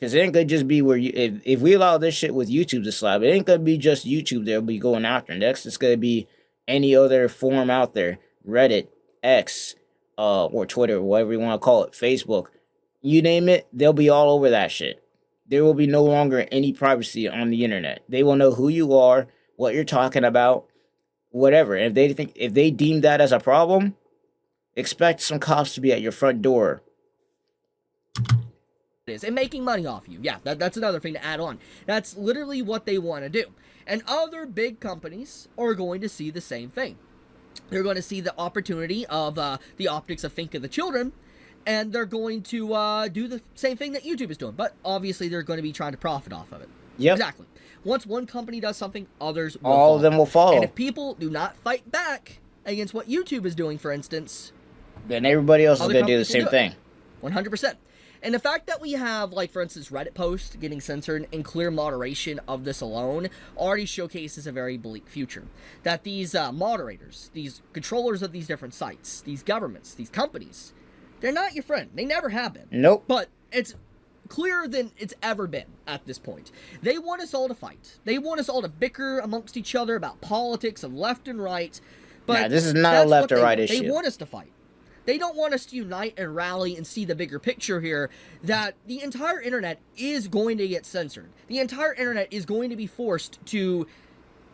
Speaker 1: Because it ain't gonna just be where if we allow this shit with YouTube to slap, it ain't gonna be just YouTube they'll be going after. Next, it's gonna be any other form out there: Reddit, X, or Twitter, whatever you want to call it, Facebook. You name it, they'll be all over that shit. There will be no longer any privacy on the internet. They will know who you are, what you're talking about, whatever. And if they deem that as a problem, expect some cops to be at your front door.
Speaker 2: is, and making money off you. Yeah, that's another thing to add on. That's literally what they want to do. And other big companies are going to see the same thing. They're going to see the opportunity of the optics of Think of the Children, and they're going to do the same thing that YouTube is doing. But obviously, they're going to be trying to profit off of it.
Speaker 1: Yep.
Speaker 2: Exactly. Once one company does something, others will
Speaker 1: all of them will follow.
Speaker 2: And if people do not fight back against what YouTube is doing, for instance,
Speaker 1: then everybody else is going to do the same thing.
Speaker 2: 100%. And the fact that we have, like, for instance, Reddit posts getting censored and clear moderation of this alone already showcases a very bleak future. That these moderators, these controllers of these different sites, these governments, these companies, they're not your friend. They never have been.
Speaker 1: Nope.
Speaker 2: But it's clearer than it's ever been at this point. They want us all to fight. They want us all to bicker amongst each other about politics of left and right. But
Speaker 1: this is not a left or right issue.
Speaker 2: They want us to fight. They don't want us to unite and rally and see the bigger picture here, that the entire internet is going to get censored. The entire internet is going to be forced to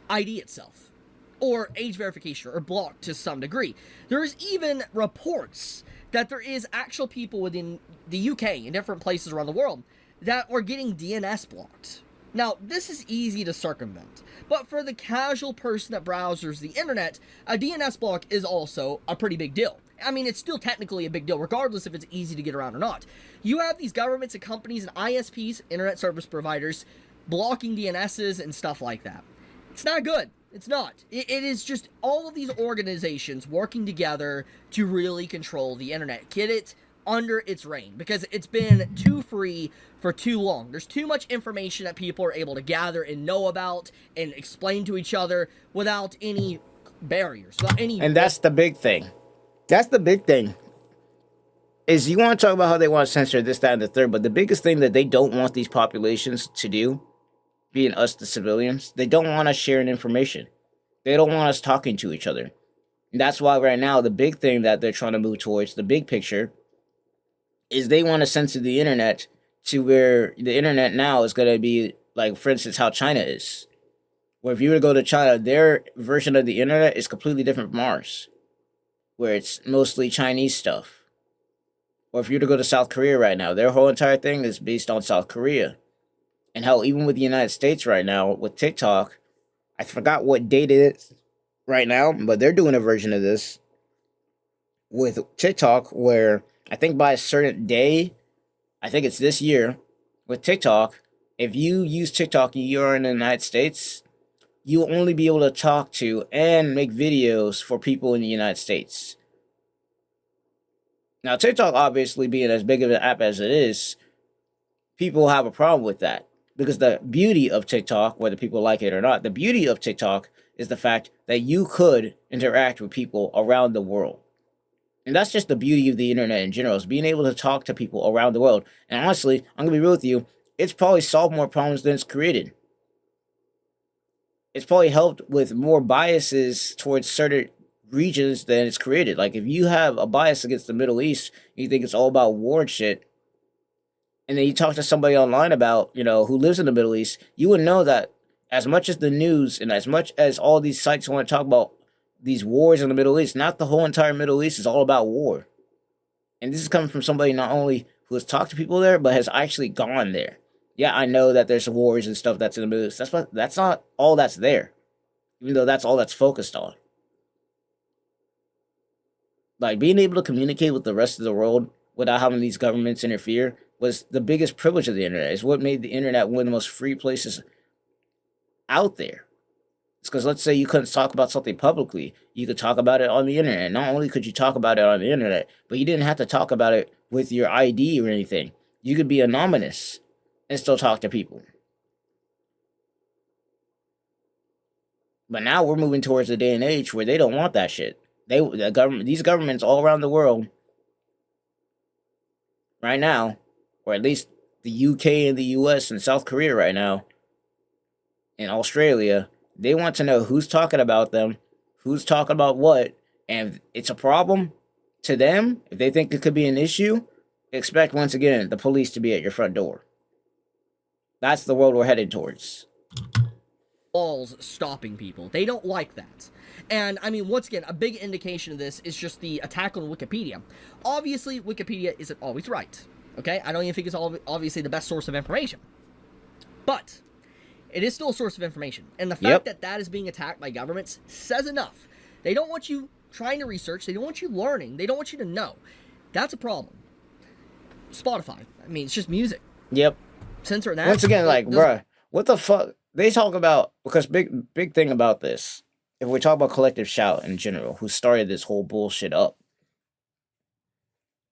Speaker 2: ID itself, or age verification, or blocked to some degree. There is even reports that there is actual people within the UK and different places around the world that are getting DNS blocked. Now, this is easy to circumvent, but for the casual person that browsers the internet, a DNS block is also a pretty big deal. I mean, it's still technically a big deal, regardless if it's easy to get around or not. You have these governments and companies and ISPs, internet service providers, blocking DNSs and stuff like that. It's not good. It's not. It is just all of these organizations working together to really control the internet. Get it under its reign, because it's been too free for too long. There's too much information that people are able to gather and know about and explain to each other without any barriers, without any...
Speaker 1: And that's the big thing. That's the big thing. Is you want to talk about how they want to censor this, that, and the third, but the biggest thing that they don't want these populations to do, being us, the civilians, they don't want us sharing information. They don't want us talking to each other. And that's why right now, the big thing that they're trying to move towards, the big picture, is they want to censor the internet to where the internet now is going to be, like, for instance, how China is. Where if you were to go to China, their version of the internet is completely different from ours, where it's mostly Chinese stuff. Or if you were to go to South Korea right now, their whole entire thing is based on South Korea. And hell, even with the United States right now, with TikTok, I forgot what date it is right now, but they're doing a version of this with TikTok where I think by a certain day, I think it's this year, with TikTok, if you use TikTok and you're in the United States, you'll only be able to talk to and make videos for people in the United States. Now, TikTok obviously being as big of an app as it is, people have a problem with that because the beauty of TikTok, whether people like it or not, the beauty of TikTok is the fact that you could interact with people around the world. And that's just the beauty of the internet in general, is being able to talk to people around the world. And honestly, I'm gonna be real with you, it's probably solved more problems than it's created. It's probably helped with more biases towards certain regions than it's created. Like if you have a bias against the Middle East, you think it's all about war and shit, and then you talk to somebody online about, who lives in the Middle East, you would know that as much as the news and as much as all these sites want to talk about these wars in the Middle East, not the whole entire Middle East is all about war. And this is coming from somebody not only who has talked to people there, but has actually gone there. Yeah, I know that there's wars and stuff that's in the Middle East. That's not all that's there, even though that's all that's focused on. Like being able to communicate with the rest of the world without having these governments interfere was the biggest privilege of the internet. It's what made the internet one of the most free places out there. It's because let's say you couldn't talk about something publicly, you could talk about it on the internet. Not only could you talk about it on the internet, but you didn't have to talk about it with your ID or anything. You could be anonymous and still talk to people. But now we're moving towards a day and age where they don't want that shit. These governments all around the world right now, or at least the UK and the US and South Korea right now, and Australia, they want to know who's talking about them, who's talking about what, and if it's a problem to them, if they think it could be an issue, expect once again the police to be at your front door. That's the world we're headed towards.
Speaker 2: Walls stopping people. They don't like that. And, I mean, once again, a big indication of this is just the attack on Wikipedia. Obviously, Wikipedia isn't always right, okay? I don't even think it's obviously the best source of information. But it is still a source of information. And the fact that that is being attacked by governments says enough. They don't want you trying to research. They don't want you learning. They don't want you to know. That's a problem. Spotify. I mean, it's just music.
Speaker 1: Yep.
Speaker 2: Censor that.
Speaker 1: Once again, like, bruh, what the fuck? They talk about, because big thing about this, if we talk about Collective Shout in general, who started this whole bullshit up.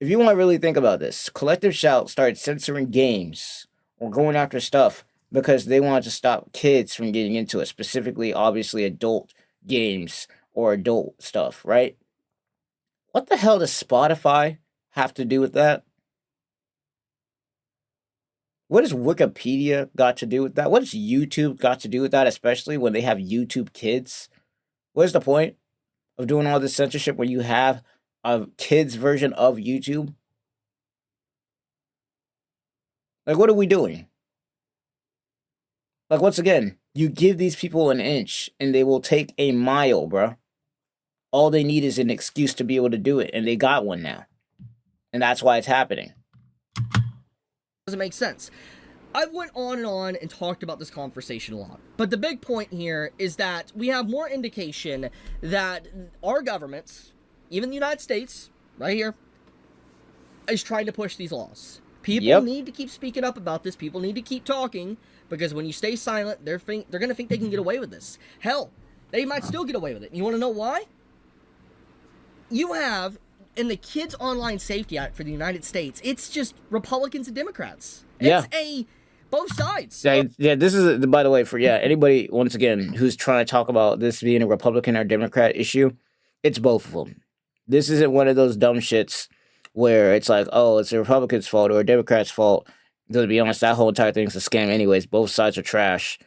Speaker 1: If you want to really think about this, Collective Shout started censoring games or going after stuff because they wanted to stop kids from getting into it, specifically, obviously, adult games or adult stuff, right? What the hell does Spotify have to do with that? What has Wikipedia got to do with that? What has YouTube got to do with that, especially when they have YouTube Kids? What is the point of doing all this censorship when you have a kids version of YouTube? Like, what are we doing? Like, once again, you give these people an inch and they will take a mile, bruh. All they need is an excuse to be able to do it, and they got one now. And that's why it's happening.
Speaker 2: Doesn't make sense. I went on and talked about this conversation a lot. But the big point here is that we have more indication that our governments, even the United States, right here, is trying to push these laws. People need to keep speaking up about this. People need to keep talking, because when you stay silent, they're going to think they can get away with this. Hell, they might still get away with it. You want to know why? You have, in the Kids Online Safety Act for the United States, it's just Republicans and Democrats. It's both sides.
Speaker 1: Yeah, this is, by the way, for anybody, once again, who's trying to talk about this being a Republican or Democrat issue, it's both of them. This isn't one of those dumb shits where it's like, oh, it's a Republican's fault or a Democrat's fault. To be honest, that whole entire thing's a scam anyways. Both sides are trash.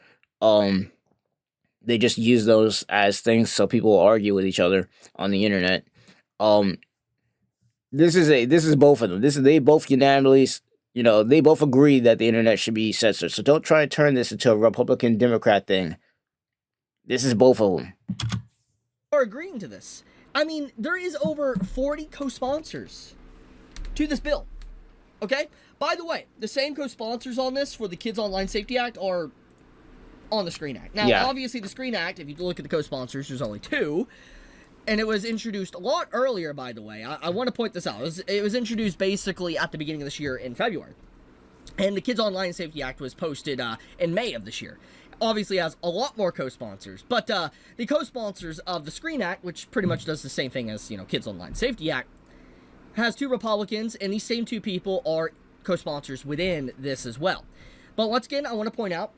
Speaker 1: They just use those as things so people will argue with each other on the internet. This is both of them. They both unanimously, they both agree that the internet should be censored. So don't try to turn this into a Republican Democrat thing. This is both of them.
Speaker 2: Are agreeing to this. I mean, there is over 40 co-sponsors to this bill. Okay? By the way, the same co-sponsors on this for the Kids Online Safety Act are on the Screen Act. Now, obviously, the Screen Act, if you look at the co-sponsors, there's only two. And it was introduced a lot earlier, by the way. I want to point this out. It was introduced basically at the beginning of this year in February. And the Kids Online Safety Act was posted in May of this year. Obviously has a lot more co-sponsors. But the co-sponsors of the Screen Act, which pretty much does the same thing as, Kids Online Safety Act, has two Republicans, and these same two people are co-sponsors within this as well. But once again, I want to point out,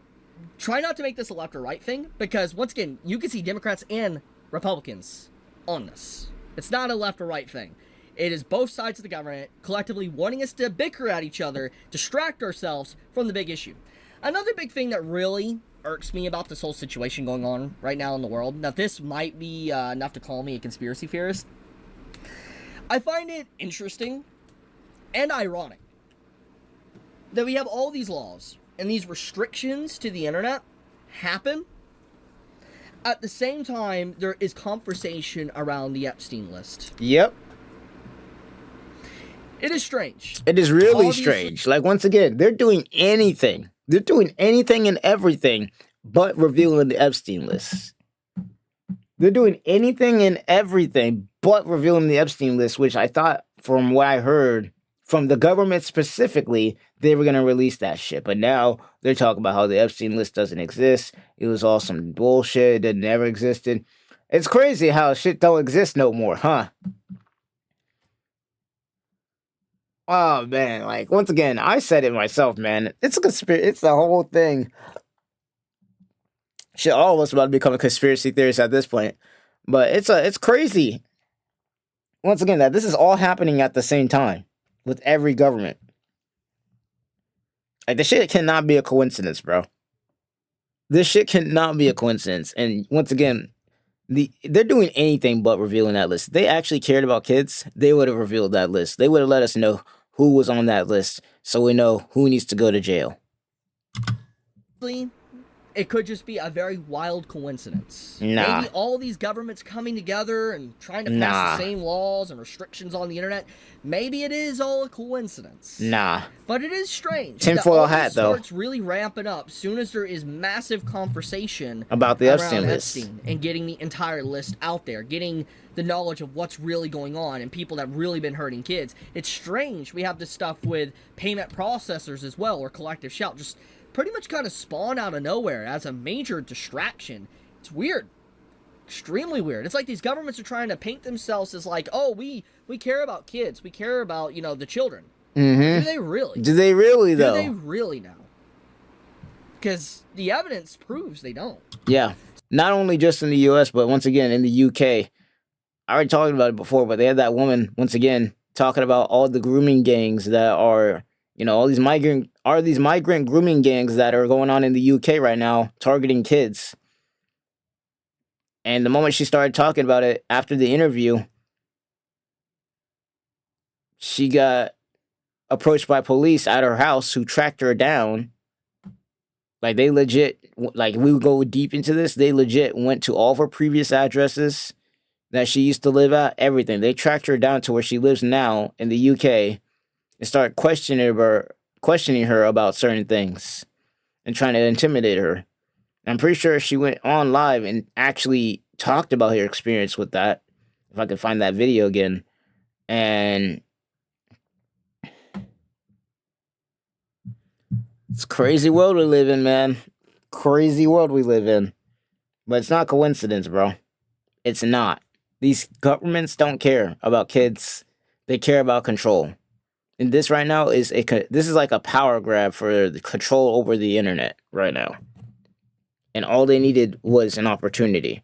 Speaker 2: try not to make this a left or right thing, because once again, you can see Democrats and Republicans on this. It's not a left or right thing. It is both sides of the government collectively wanting us to bicker at each other, distract ourselves from the big issue. Another big thing that really irks me about this whole situation going on right now in the world, now this might be enough to call me a conspiracy theorist, I find it interesting and ironic that we have all these laws and these restrictions to the internet happen. At the same time, there is conversation around the Epstein list.
Speaker 1: Yep.
Speaker 2: It is strange.
Speaker 1: It is really strange. Like, once again, they're doing anything. They're doing anything and everything but revealing the Epstein list. They're doing anything and everything but revealing the Epstein list, which I thought, from what I heard from the government specifically, they were going to release that shit. But now they're talking about how the Epstein list doesn't exist. It was all some bullshit that never existed. It's crazy how shit don't exist no more, huh? Oh, man, like, once again, I said it myself, man. It's a conspiracy. It's the whole thing. Shit, all of us about to become a conspiracy theorist at this point. But it's crazy. Once again, that this is all happening at the same time with every government. Like, this shit cannot be a coincidence, bro. This shit cannot be a coincidence. And once again, they're doing anything but revealing that list. If they actually cared about kids, they would have revealed that list. They would have let us know who was on that list, so we know who needs to go to jail.
Speaker 2: It could just be a very wild coincidence.
Speaker 1: Nah.
Speaker 2: Maybe all these governments coming together and trying to pass the same laws and restrictions on the internet. Maybe it is all a coincidence.
Speaker 1: Nah.
Speaker 2: But it is strange.
Speaker 1: Tinfoil hat, though.
Speaker 2: Starts really ramping up soon as there is massive conversation
Speaker 1: about the Epstein list
Speaker 2: and getting the entire list out there, getting the knowledge of what's really going on and people that have really been hurting kids. It's strange. We have this stuff with payment processors as well, or collective shout, just pretty much kind of spawn out of nowhere as a major distraction. It's weird. Extremely weird. It's like these governments are trying to paint themselves as like, oh, we care about kids. We care about, you know, the children.
Speaker 1: Mm-hmm.
Speaker 2: Do they really?
Speaker 1: Do they really, though?
Speaker 2: Do they really now? Because the evidence proves they don't.
Speaker 1: Yeah. Not only just in the U.S., but once again in the U.K. I already talked about it before, but they had that woman, once again, talking about all the grooming gangs that are, you know, all these migrant grooming gangs that are going on in the UK right now, targeting kids. And the moment she started talking about it after the interview, she got approached by police at her house who tracked her down. Like, they legit, like, we would go deep into this. They legit went to all of her previous addresses that she used to live at, everything. They tracked her down to where she lives now in the UK and started questioning her about certain things and trying to intimidate her. I'm pretty sure she went on live and actually talked about her experience with that, if I could find that video again. And it's a crazy world we live in, man. Crazy world we live in. But it's not coincidence, bro. It's not. These governments don't care about kids. They care about control. And this right now this is like a power grab for the control over the internet right now. And all they needed was an opportunity.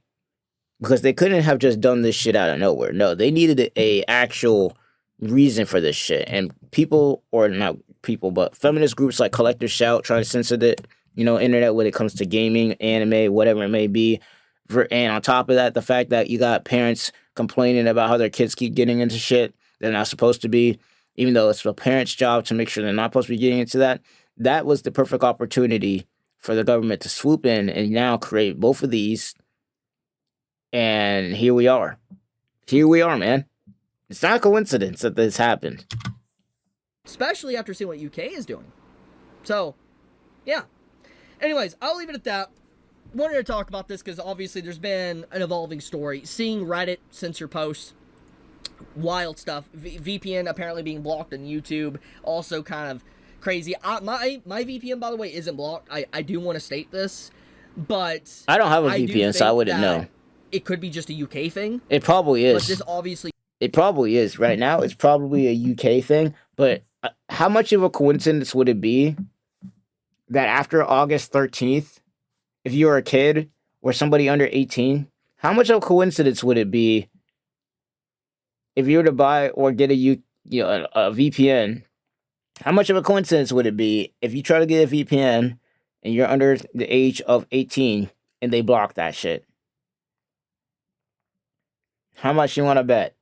Speaker 1: Because they couldn't have just done this shit out of nowhere. No, they needed a actual reason for this shit. And people, or not people, but feminist groups like Collective Shout try to censor the, internet when it comes to gaming, anime, whatever it may be. And on top of that, the fact that you got parents complaining about how their kids keep getting into shit they're not supposed to be, even though it's a parent's job to make sure they're not supposed to be getting into that. That was the perfect opportunity for the government to swoop in and now create both of these. And here we are. Here we are, man. It's not a coincidence that this happened.
Speaker 2: Especially after seeing what UK is doing. So, yeah. Anyways, I'll leave it at that. Wanted to talk about this because obviously there's been an evolving story. Seeing Reddit censor posts, wild stuff. VPN apparently being blocked on YouTube, also kind of crazy. My VPN, by the way, isn't blocked. I do want to state this, but
Speaker 1: I don't have a VPN, so I wouldn't know.
Speaker 2: It could be just a UK thing.
Speaker 1: It probably is.
Speaker 2: But this obviously...
Speaker 1: It probably is. Right now, it's probably a UK thing, but how much of a coincidence would it be that after August 13th, if you were a kid or somebody under 18, how much of a coincidence would it be if you were to buy or get a VPN? How much of a coincidence would it be if you try to get a VPN and you're under the age of 18 and they block that shit? How much you want to bet?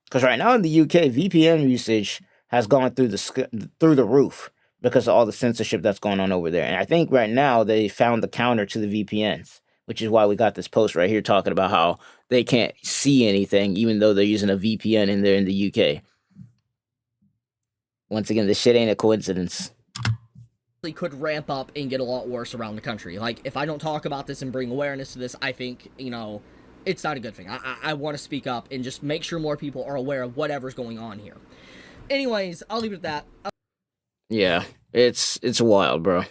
Speaker 1: Because right now in the UK, VPN usage has gone through the roof because of all the censorship that's going on over there. And I think right now they found the counter to the VPNs, which is why we got this post right here talking about how they can't see anything even though they're using a VPN in there in the UK. Once again, this shit ain't a coincidence.
Speaker 2: Could ramp up and get a lot worse around the country. Like, if I don't talk about this and bring awareness to this, I think, it's not a good thing. I want to speak up and just make sure more people are aware of whatever's going on here. Anyways, I'll leave it at that.
Speaker 1: Yeah, it's wild, bro.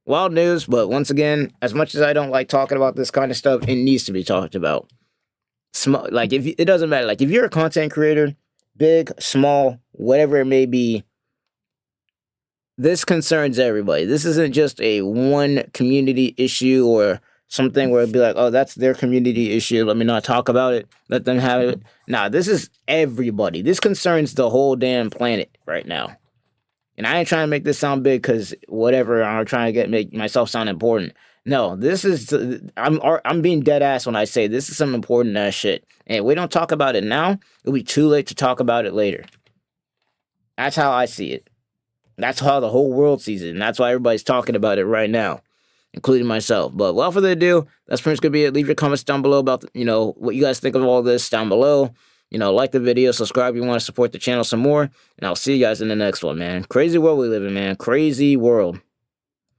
Speaker 1: Wild news, but once again, as much as I don't like talking about this kind of stuff, it needs to be talked about. Like, if it doesn't matter. Like, if you're a content creator, big, small, whatever it may be, this concerns everybody. This isn't just a one community issue or something where it'd be like, oh, that's their community issue, let me not talk about it, let them have it. Nah, this is everybody. This concerns the whole damn planet right now. And I ain't trying to make this sound big because whatever, I'm trying to make myself sound important. No, this is, I'm being dead ass when I say this is some important ass shit. And if we don't talk about it now, it'll be too late to talk about it later. That's how I see it. That's how the whole world sees it. And that's why everybody's talking about it right now, including myself. But without further ado, that's pretty much going to be it. Leave your comments down below about, what you guys think of all this down below. Like the video, subscribe if you want to support the channel some more. And I'll see you guys in the next one, man. Crazy world we live in, man. Crazy world.